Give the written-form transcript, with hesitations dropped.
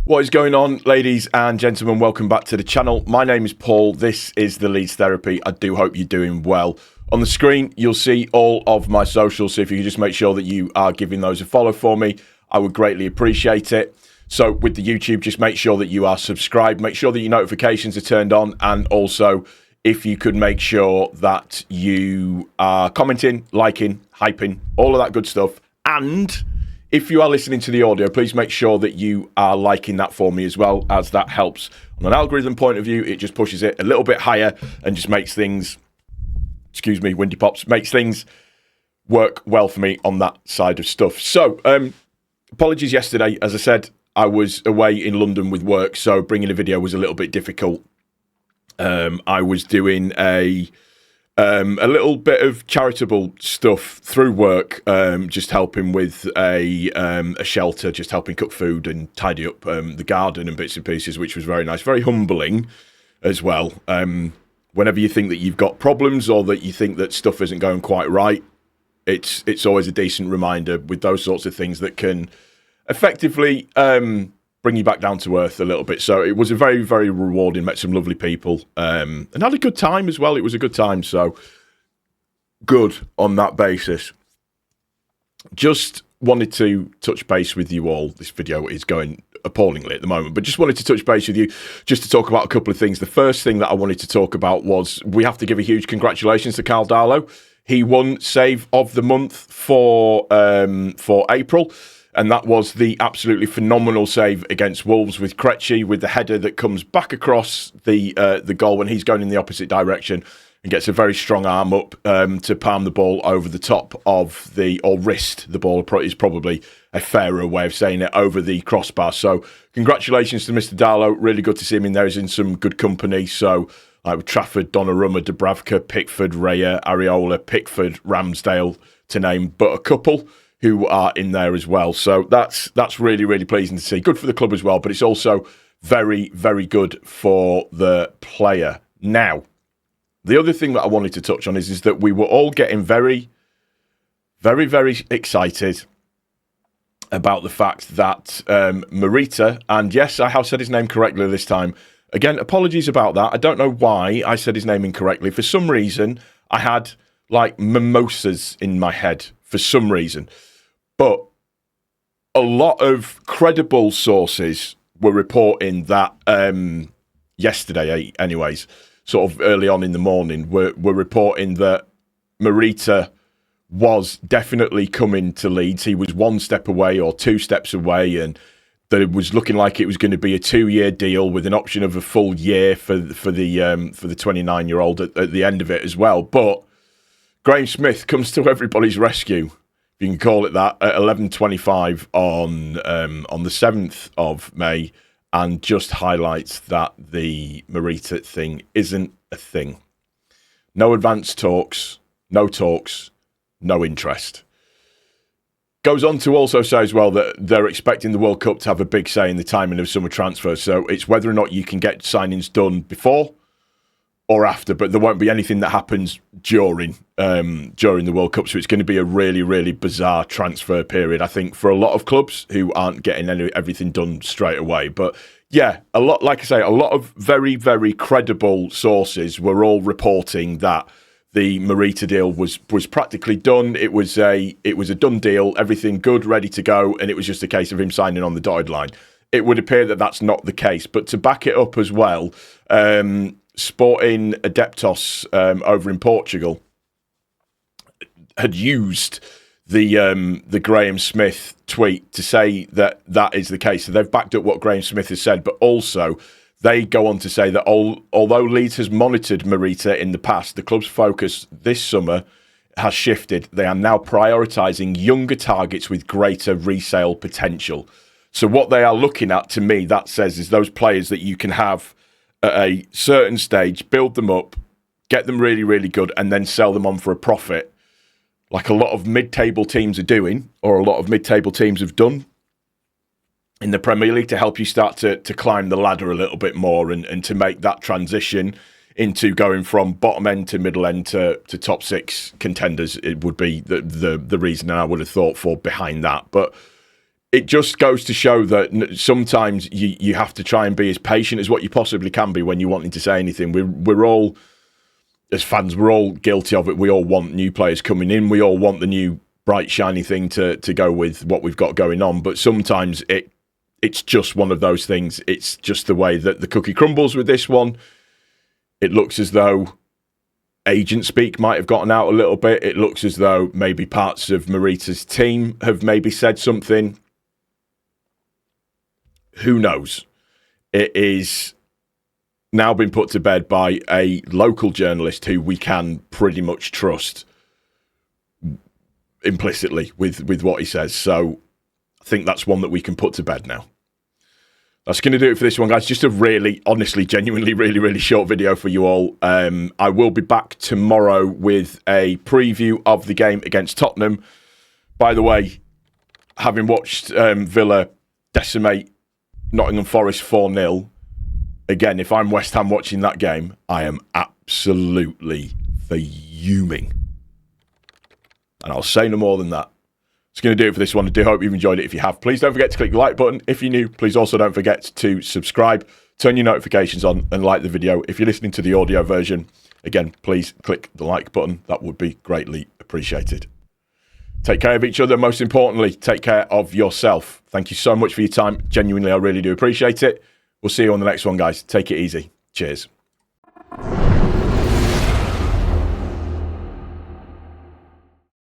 What is going on, ladies and gentlemen? Welcome back to the channel. My name is Paul. This is the Leeds Therapy. I do hope you're doing well. On the screen, you'll see all of my socials. So if you could just make sure that you are giving those a follow for me, I would greatly appreciate it. So with the YouTube, just make sure that you are subscribed. Make sure that your notifications are turned on. And also, if you could make sure that you are commenting, liking, hyping, all of that good stuff. And if you are listening to the audio, please make sure that you are liking that for me as well, as that helps. On an algorithm point of view, it just pushes it a little bit higher and just makes things, excuse me, windy pops, makes things work well for me on that side of stuff. So, apologies yesterday. As I said, I was away in London with work, so bringing a video was a little bit difficult. I was doing a little bit of charitable stuff through work, just helping with a shelter, just helping cook food and tidy up the garden and bits and pieces, which was very nice, very humbling as well. Whenever you think that you've got problems or that you think that stuff isn't going quite right, it's always a decent reminder with those sorts of things that can effectively bring you back down to earth a little bit. So it was a very, very rewarding, met some lovely people, and had a good time as well. It was a good time, so good on that basis. Just wanted to touch base with you all. This video is going appallingly at the moment, but just wanted to touch base with you just to talk about a couple of things. The first thing that I wanted to talk about was we have to give a huge congratulations to Carl Darlow. He won Save of the Month for April. And that was the absolutely phenomenal save against Wolves with Krejci, with the header that comes back across the goal when he's going in the opposite direction and gets a very strong arm up to palm the ball over the top of or wrist the ball is probably a fairer way of saying it, over the crossbar. So congratulations to Mr. Darlow. Really good to see him in there. He's in some good company. So with Trafford, Donnarumma, Dubravka, Pickford, Raya, Areola, Pickford, Ramsdale, to name but a couple, who are in there as well. So that's really, really pleasing to see. Good for the club as well, but it's also very, very good for the player. Now, the other thing that I wanted to touch on is that we were all getting very, very, very excited about the fact that Morita, and yes, I have said his name correctly this time. Again, apologies about that. I don't know why I said his name incorrectly. For some reason, I had like mimosas in my head for some reason. But a lot of credible sources were reporting that yesterday, anyways, sort of early on in the morning, were reporting that Morita was definitely coming to Leeds. He was one step away or two steps away, and that it was looking like it was going to be a 2-year deal with an option of a full year for the 29-year-old at the end of it as well. But Graham Smith comes to everybody's rescue, if you can call it that, at 11:25 on the 7th of May, and just highlights that the Morita thing isn't a thing. No advance talks, no interest. Goes on to also say as well that they're expecting the World Cup to have a big say in the timing of summer transfers. So it's whether or not you can get signings done before or after, but there won't be anything that happens during the World Cup. So it's going to be a really, really bizarre transfer period, I think, for a lot of clubs who aren't getting everything done straight away. But yeah, like I say, a lot of very, very credible sources were all reporting that the Morita deal was practically done. It was a done deal, everything good, ready to go, and it was just a case of him signing on the dotted line. It would appear that that's not the case, but to back it up as well, Sporting Adeptos over in Portugal had used the Graham Smith tweet to say that that is the case. So they've backed up what Graham Smith has said, but also they go on to say that although Leeds has monitored Morita in the past, the club's focus this summer has shifted. They are now prioritising younger targets with greater resale potential. So what they are looking at, to me, that says, is those players that you can have at a certain stage, build them up, get them really, really good, and then sell them on for a profit, like a lot of mid-table teams are doing, or a lot of mid-table teams have done in the Premier League, to help you start to climb the ladder a little bit more and to make that transition into going from bottom end to middle end to top six contenders. It would be the reason I would have thought for behind that. But it just goes to show that sometimes you have to try and be as patient as what you possibly can be when you're wanting to say anything. We're all, as fans, we're all guilty of it. We all want new players coming in. We all want the new bright, shiny thing to go with what we've got going on. But sometimes it's just one of those things. It's just the way that the cookie crumbles with this one. It looks as though agent speak might have gotten out a little bit. It looks as though maybe parts of Morita's team have maybe said something. Who knows? It is now been put to bed by a local journalist who we can pretty much trust implicitly with what he says. So I think that's one that we can put to bed now. That's going to do it for this one, guys. Just a really, honestly, genuinely, really, really short video for you all. I will be back tomorrow with a preview of the game against Tottenham. By the way, having watched Villa decimate Nottingham Forest 4-0, again, if I'm West Ham watching that game, I am absolutely fuming. And I'll say no more than that. It's going to do it for this one. I do hope you've enjoyed it. If you have, please don't forget to click the like button. If you're new, please also don't forget to subscribe, turn your notifications on, and like the video. If you're listening to the audio version, again, please click the like button. That would be greatly appreciated. Take care of each other. Most importantly, take care of yourself. Thank you so much for your time. Genuinely, I really do appreciate it. We'll see you on the next one, guys. Take it easy. Cheers.